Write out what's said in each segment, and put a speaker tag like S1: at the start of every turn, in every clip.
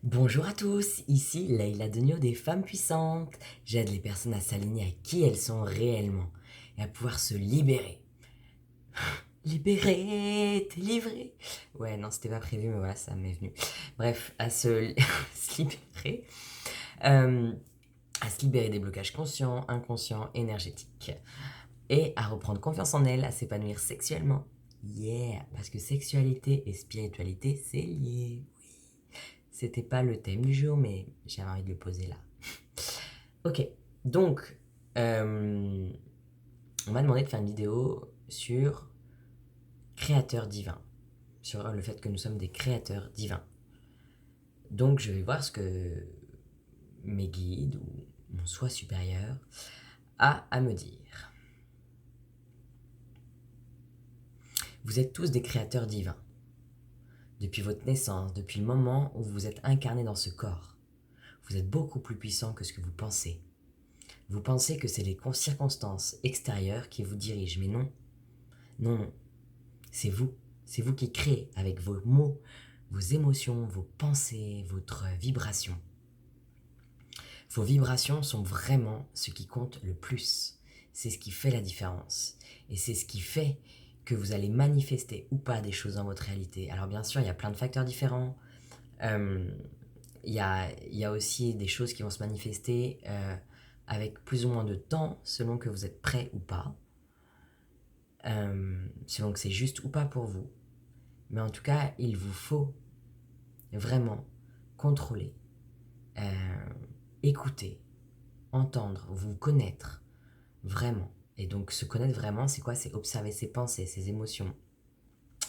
S1: Bonjour à tous, ici Leïla Denio des Femmes Puissantes. J'aide les personnes à s'aligner à qui elles sont réellement et à pouvoir se libérer. Libérer, t'es livré. Ouais, non, c'était pas prévu, mais voilà, ça m'est venu. Bref, se libérer. euh, à se libérer des blocages conscients, inconscients, énergétiques. Et à reprendre confiance en elle, à s'épanouir sexuellement. Yeah, parce que sexualité et spiritualité, c'est lié. C'était pas le thème du jour, mais j'avais envie de le poser là. Ok, donc, on m'a demandé de faire une vidéo sur créateur divin, sur le fait que nous sommes des créateurs divins. Donc, je vais voir ce que mes guides ou mon soi supérieur a à me dire. Vous êtes tous des créateurs divins. Depuis votre naissance, depuis le moment où vous êtes incarné dans ce corps, vous êtes beaucoup plus puissant que ce que vous pensez. Vous pensez que c'est les circonstances extérieures qui vous dirigent, mais non. Non, non. C'est vous. C'est vous qui créez avec vos mots, vos émotions, vos pensées, votre vibration. Vos vibrations sont vraiment ce qui compte le plus. C'est ce qui fait la différence. Et c'est ce qui fait que vous allez manifester ou pas des choses dans votre réalité. Alors bien sûr, il y a plein de facteurs différents. Il y a aussi des choses qui vont se manifester avec plus ou moins de temps selon que vous êtes prêt ou pas. Selon que c'est juste ou pas pour vous. Mais en tout cas, il vous faut vraiment contrôler, écouter, entendre, vous connaître vraiment. Et donc se connaître vraiment, c'est quoi? C'est observer ses pensées, ses émotions,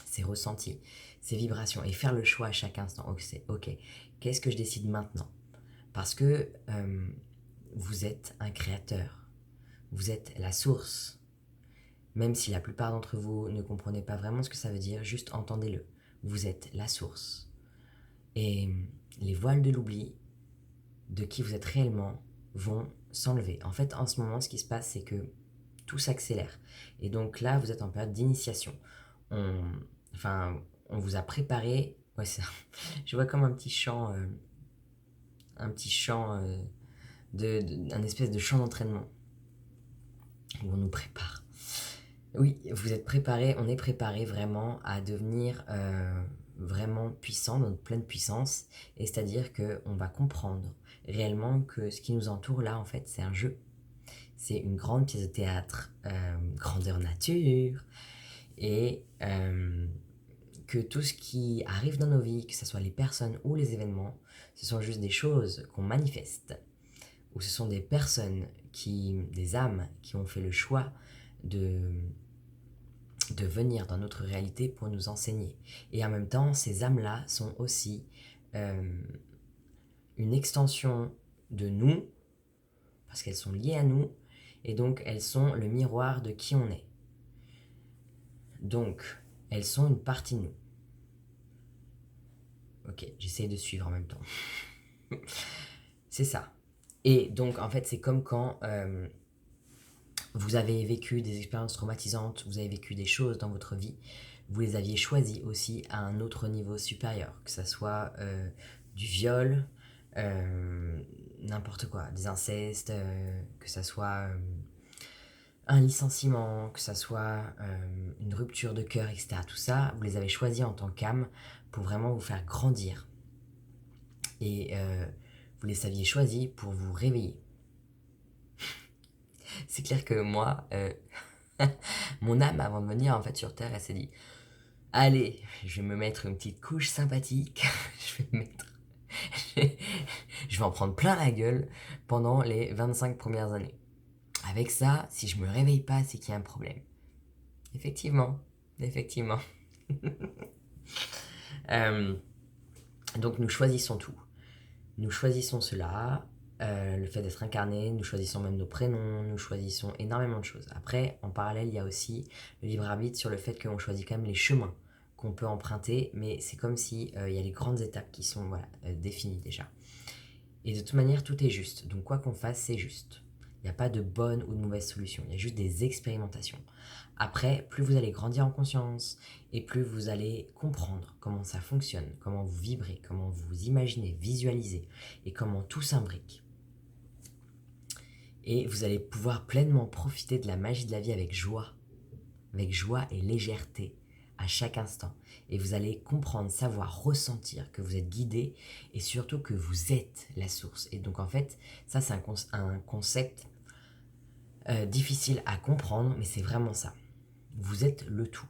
S1: ses ressentis, ses vibrations et faire le choix à chaque instant. Ok, qu'est-ce que je décide maintenant? Parce que vous êtes un créateur, vous êtes la source. Même si la plupart d'entre vous ne comprenez pas vraiment ce que ça veut dire, juste entendez-le. Vous êtes la source. Et les voiles de l'oubli de qui vous êtes réellement vont s'enlever. En fait, en ce moment, ce qui se passe, c'est que tout s'accélère. Et donc là, vous êtes en période d'initiation. On, on vous a préparé. Ouais, ça, je vois comme un petit chant un espèce de chant d'entraînement où on nous prépare. Oui, vous êtes préparé, on est préparé vraiment à devenir vraiment puissant, dans notre pleine puissance, et c'est-à-dire qu'on va comprendre réellement que ce qui nous entoure là, en fait, c'est un jeu. C'est une grande pièce de théâtre, grandeur nature, et que tout ce qui arrive dans nos vies, que ce soit les personnes ou les événements, ce sont juste des choses qu'on manifeste, ou ce sont des personnes des âmes qui ont fait le choix de venir dans notre réalité pour nous enseigner. Et en même temps, ces âmes-là sont aussi une extension de nous, parce qu'elles sont liées à nous, et donc elles sont le miroir de qui on est. Donc, elles sont une partie de nous. Ok, j'essaye de suivre en même temps. C'est ça. Et donc, en fait, c'est comme quand vous avez vécu des expériences traumatisantes, vous avez vécu des choses dans votre vie, vous les aviez choisies aussi à un autre niveau supérieur, que ce soit du viol, n'importe quoi, des incestes, que ce soit un licenciement, que ça soit une rupture de cœur, etc. Tout ça, vous les avez choisis en tant qu'âme pour vraiment vous faire grandir. Et vous les aviez choisis pour vous réveiller. C'est clair que moi, mon âme, avant de venir en fait sur Terre, elle s'est dit allez, je vais me mettre une petite couche sympathique, je vais me mettre. je vais en prendre plein la gueule pendant les 25 premières années. Avec ça, si je me réveille pas, c'est qu'il y a un problème. Effectivement, effectivement. Euh, donc nous choisissons tout. Nous choisissons cela, le fait d'être incarné, nous choisissons même nos prénoms, nous choisissons énormément de choses. Après, en parallèle, il y a aussi le libre arbitre sur le fait qu'on choisit quand même les chemins qu'on peut emprunter, mais c'est comme si il y a les grandes étapes qui sont définies déjà. Et de toute manière, tout est juste. Donc quoi qu'on fasse, c'est juste. Il n'y a pas de bonne ou de mauvaise solution, il y a juste des expérimentations. Après, plus vous allez grandir en conscience et plus vous allez comprendre comment ça fonctionne, comment vous vibrez, comment vous imaginez, visualisez et comment tout s'imbrique. Et vous allez pouvoir pleinement profiter de la magie de la vie avec joie et légèreté à chaque instant. Et vous allez comprendre, savoir, ressentir que vous êtes guidé et surtout que vous êtes la source. Et donc en fait, ça c'est un concept difficile à comprendre, mais c'est vraiment ça. Vous êtes le tout.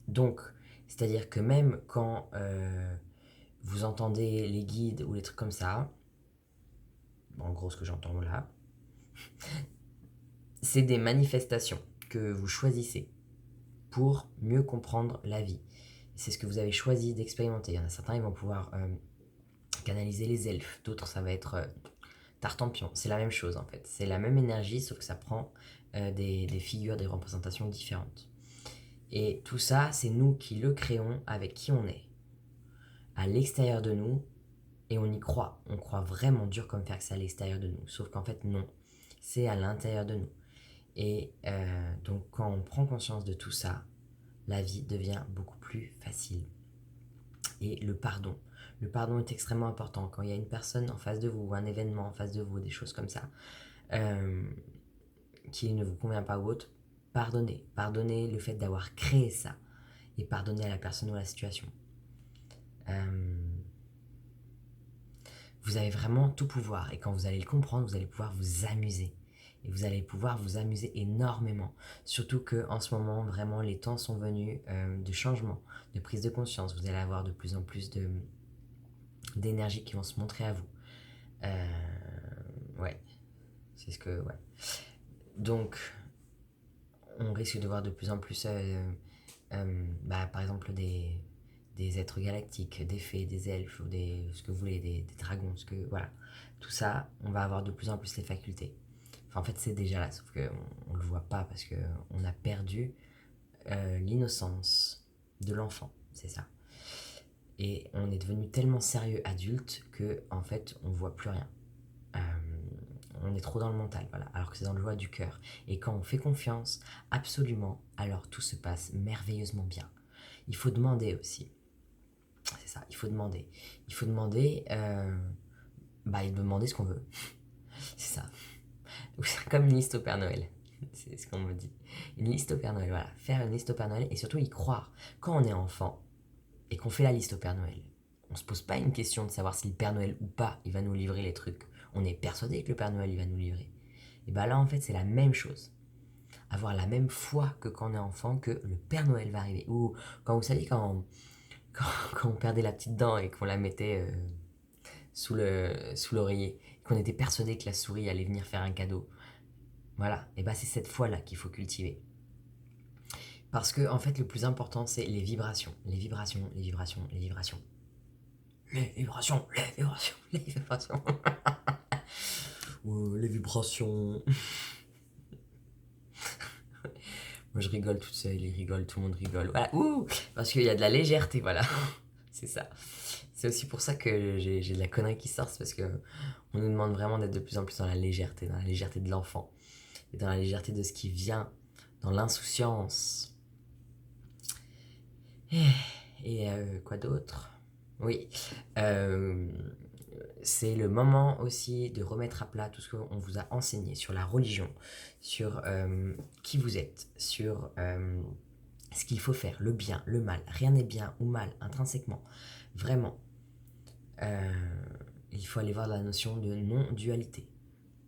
S1: Donc, c'est-à-dire que même quand vous entendez les guides ou les trucs comme ça, en gros ce que j'entends là, c'est des manifestations que vous choisissez pour mieux comprendre la vie. C'est ce que vous avez choisi d'expérimenter. Il y en a certains, ils vont pouvoir canaliser les elfes, d'autres ça va être Tartampion. C'est la même chose en fait. C'est la même énergie, sauf que ça prend des figures, des représentations différentes. Et tout ça, c'est nous qui le créons avec qui on est, à l'extérieur de nous, et on y croit. On croit vraiment dur comme fer que c'est à l'extérieur de nous. Sauf qu'en fait, non. C'est à l'intérieur de nous. Et donc, quand on prend conscience de tout ça, la vie devient beaucoup plus facile. Et le pardon. Le pardon est extrêmement important. Quand il y a une personne en face de vous, ou un événement en face de vous, des choses comme ça, qui ne vous convient pas ou autre, pardonnez. Pardonnez le fait d'avoir créé ça. Et pardonnez à la personne ou à la situation. Vous avez vraiment tout pouvoir. Et quand vous allez le comprendre, vous allez pouvoir vous amuser. Et vous allez pouvoir vous amuser énormément. Surtout qu'en ce moment, vraiment, les temps sont venus de changement, de prise de conscience. Vous allez avoir de plus en plus d'énergie qui vont se montrer à vous. Ouais, c'est ce que... Ouais. Donc, on risque de voir de plus en plus, par exemple, des êtres galactiques, des fées, des elfes, ou ce que vous voulez, des dragons, voilà. Tout ça, on va avoir de plus en plus les facultés. Enfin, en fait, c'est déjà là, sauf qu'on ne le voit pas parce qu'on a perdu l'innocence de l'enfant, c'est ça. Et on est devenu tellement sérieux adulte que, en fait, on ne voit plus rien. On est trop dans le mental, voilà, alors que c'est dans le joie du cœur. Et quand on fait confiance, absolument, alors tout se passe merveilleusement bien. Il faut demander aussi. C'est ça, il faut demander. Il faut demander, demander ce qu'on veut. C'est ça. C'est comme une liste au Père Noël. C'est ce qu'on me dit. Une liste au Père Noël, voilà. Faire une liste au Père Noël et surtout y croire. Quand on est enfant et qu'on fait la liste au Père Noël, on se pose pas une question de savoir si le Père Noël ou pas, il va nous livrer les trucs. On est persuadé que le Père Noël, il va nous livrer. Et bah là, en fait, c'est la même chose. Avoir la même foi que quand on est enfant, que le Père Noël va arriver. Ou quand vous savez, quand on perdait la petite dent et qu'on la mettait sous l'oreiller, qu'on était persuadé que la souris allait venir faire un cadeau. Voilà, et bah c'est cette foi-là qu'il faut cultiver. Parce que, en fait, le plus important, c'est les vibrations. Les vibrations, les vibrations, les vibrations. Les vibrations, les vibrations, les vibrations. Les vibrations. Moi, je rigole toute seule, il rigole, tout le monde rigole. Voilà, parce qu'il y a de la légèreté, voilà. C'est ça. C'est aussi pour ça que j'ai de la connerie qui sort, c'est parce que on nous demande vraiment d'être de plus en plus dans la légèreté de l'enfant, et dans la légèreté de ce qui vient, dans l'insouciance. Et quoi d'autre? Oui. C'est le moment aussi de remettre à plat tout ce qu'on vous a enseigné sur la religion, sur qui vous êtes, sur ce qu'il faut faire, le bien, le mal. Rien n'est bien ou mal intrinsèquement. Vraiment. Il faut aller voir la notion de non-dualité.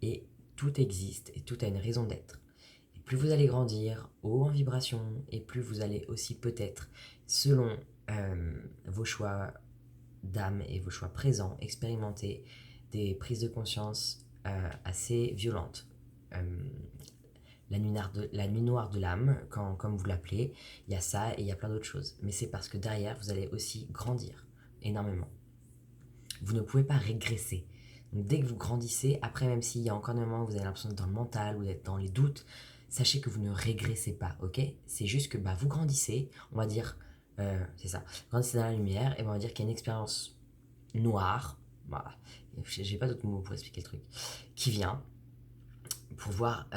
S1: Et tout existe et tout a une raison d'être. Et plus vous allez grandir haut en vibration, et plus vous allez aussi peut-être, selon vos choix d'âme et vos choix présents, expérimenter des prises de conscience assez violentes. La nuit noire de l'âme, comme vous l'appelez, il y a ça et il y a plein d'autres choses. Mais c'est parce que derrière, vous allez aussi grandir énormément. Vous ne pouvez pas régresser. Donc dès que vous grandissez, après même s'il y a encore des moments où vous avez l'impression d'être dans le mental ou d'être dans les doutes, sachez que vous ne régressez pas, ok? C'est juste que vous grandissez, on va dire, c'est ça, vous grandissez dans la lumière et on va dire qu'il y a une expérience noire, voilà, j'ai pas d'autres mots pour expliquer le truc, qui vient, pour voir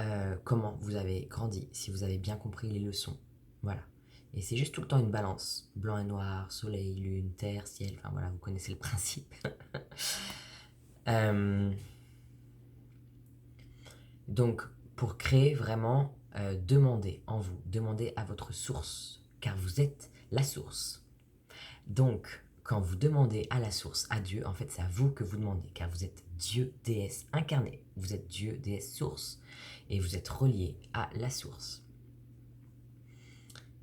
S1: comment vous avez grandi, si vous avez bien compris les leçons. Voilà. Et c'est juste tout le temps une balance. Blanc et noir, soleil, lune, terre, ciel. Enfin voilà, vous connaissez le principe. Donc, pour créer vraiment, demandez en vous, demandez à votre source, car vous êtes la source. Donc, quand vous demandez à la source, à Dieu, en fait, c'est à vous que vous demandez, car vous êtes Dieu, déesse incarné. Vous êtes Dieu, déesse source, et vous êtes relié à la source.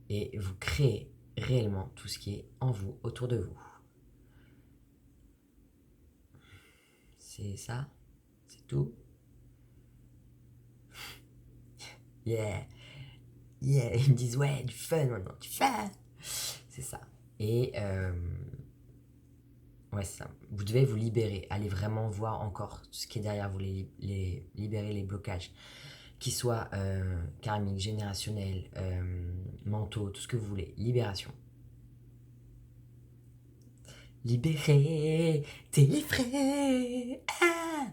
S1: Et vous créez réellement tout ce qui est en vous, autour de vous. C'est ça, c'est tout. Yeah, yeah, ils me disent ouais, du fun maintenant, du fun. C'est ça. Et ouais, c'est ça. Vous devez vous libérer, aller vraiment voir encore ce qui est derrière vous, libérer les blocages, qu'ils soient karmiques, générationnels, mentaux, tout ce que vous voulez. Libération. Libéré, délivré. Ah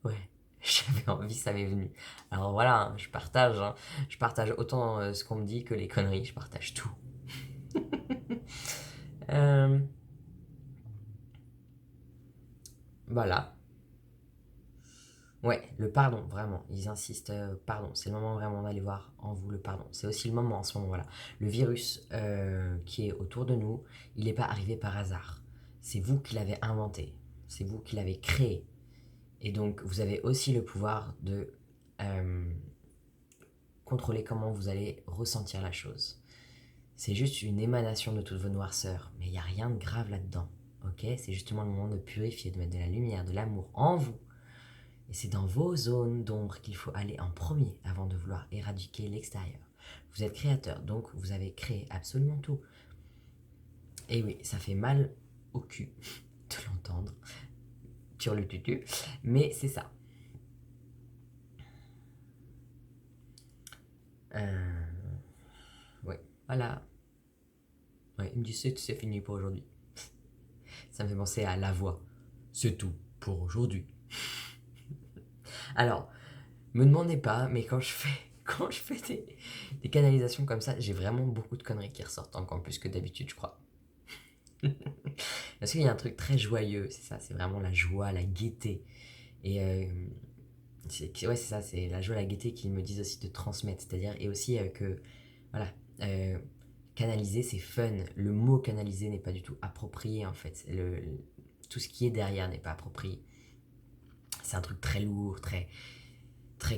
S1: ouais, j'avais envie, ça m'est venu. Alors voilà, hein, je partage autant ce qu'on me dit que les conneries, je partage tout. Euh, voilà. Ouais, le pardon, vraiment. Ils insistent, pardon. C'est le moment vraiment d'aller voir en vous le pardon. C'est aussi le moment en ce moment, voilà. Le virus qui est autour de nous, il n'est pas arrivé par hasard. C'est vous qui l'avez inventé. C'est vous qui l'avez créé. Et donc, vous avez aussi le pouvoir de contrôler comment vous allez ressentir la chose. C'est juste une émanation de toutes vos noirceurs, mais il n'y a rien de grave là-dedans. Ok? C'est justement le moment de purifier, de mettre de la lumière, de l'amour en vous. Et c'est dans vos zones d'ombre qu'il faut aller en premier avant de vouloir éradiquer l'extérieur. Vous êtes créateur, donc vous avez créé absolument tout. Et oui, ça fait mal au cul de l'entendre sur le tutu, mais c'est ça. Ouais, voilà. Ouais, il me dit c'est fini pour aujourd'hui. Ça me fait penser à La Voix. C'est tout pour aujourd'hui. Alors, me demandez pas, mais quand je fais des canalisations comme ça, j'ai vraiment beaucoup de conneries qui ressortent, encore plus que d'habitude, je crois. Parce qu'il y a un truc très joyeux, c'est ça, c'est vraiment la joie, la gaieté. Et ouais, c'est ça, c'est la joie, la gaieté qu'ils me disent aussi de transmettre. C'est-à-dire, et aussi que, voilà, euh, canaliser, c'est fun. Le mot canaliser n'est pas du tout approprié, en fait. Tout ce qui est derrière n'est pas approprié. C'est un truc très lourd, très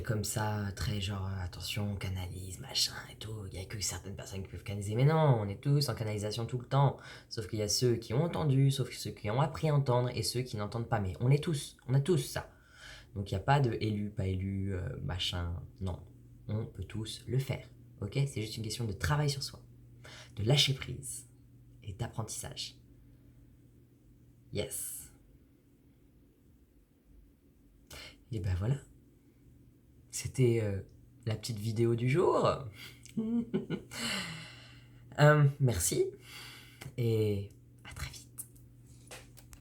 S1: comme ça, très genre attention, canalise, machin et tout. Il n'y a que certaines personnes qui peuvent canaliser. Mais non, on est tous en canalisation tout le temps. Sauf qu'il y a ceux qui ont entendu, sauf ceux qui ont appris à entendre et ceux qui n'entendent pas. Mais on a tous ça. Donc il n'y a pas de élu, pas élu, machin. Non, on peut tous le faire. Ok? C'est juste une question de travail sur soi, de lâcher prise et d'apprentissage. Yes. Et ben voilà. C'était la petite vidéo du jour. Merci et